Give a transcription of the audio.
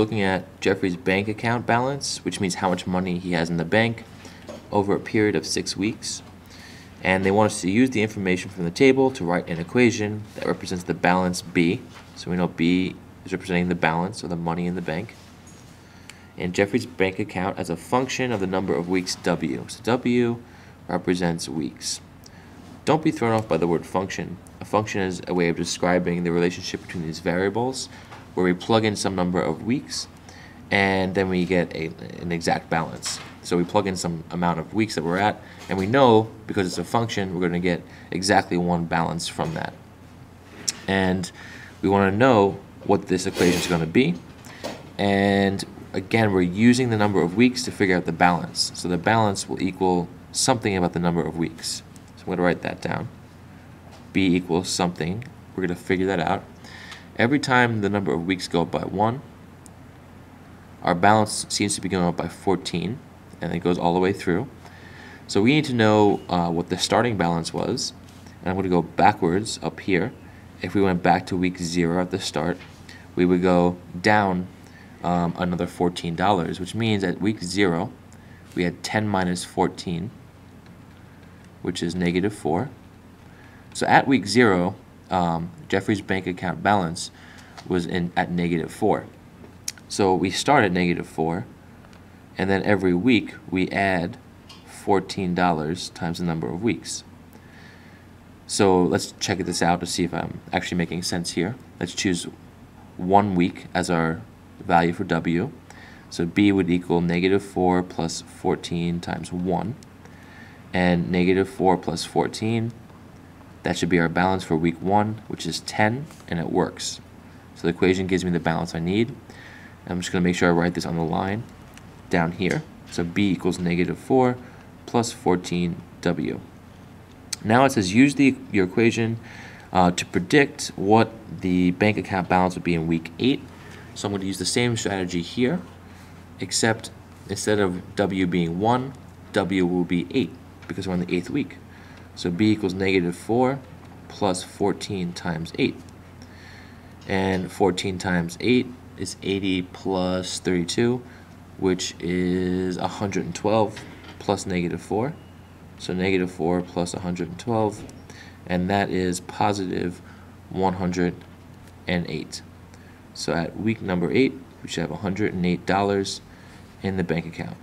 Looking at Jeffrey's bank account balance, which means how much money he has in the bank over a period of 6 weeks. And they want us to use the information from the table to write an equation that represents the balance B. So we know B is representing the balance, or the money in the bank. And Jeffrey's bank account as a function of the number of weeks W. So W represents weeks. Don't be thrown off by the word function. A function is a way of describing the relationship between these variables, where we plug in some number of weeks and then we get an exact balance. So we plug in some amount of weeks that we're at, and we know, because it's a function, we're going to get exactly one balance from that. And we want to know what this equation is going to be. And again, we're using the number of weeks to figure out the balance. So the balance will equal something about the number of weeks. So I'm going to write that down. B equals something. We're going to figure that out. Every time the number of weeks go up by 1, our balance seems to be going up by 14, and it goes all the way through. So we need to know what the starting balance was, and I'm going to go backwards up here. If we went back to week 0 at the start, we would go down another $14, which means at week 0 we had 10 minus 14, which is negative 4. So at week 0, Jeffrey's bank account balance was at negative 4. So we start at negative 4, and then every week we add $14 times the number of weeks. So let's check this out to see if I'm actually making sense here. Let's choose 1 week as our value for W. So B would equal negative 4 plus 14 times 1. And negative 4 plus 14, that should be our balance for week 1, which is 10, and it works. So the equation gives me the balance I need. I'm just going to make sure I write this on the line down here. So B equals negative 4 plus 14W. Now it says use your equation to predict what the bank account balance would be in week 8. So I'm going to use the same strategy here, except instead of W being 1, W will be 8, because we're in the 8th week. So B equals negative 4 plus 14 times 8. And 14 times 8 is 80 plus 32, which is 112 plus negative 4. So negative 4 plus 112, and that is positive 108. So at week number 8, we should have $108 in the bank account.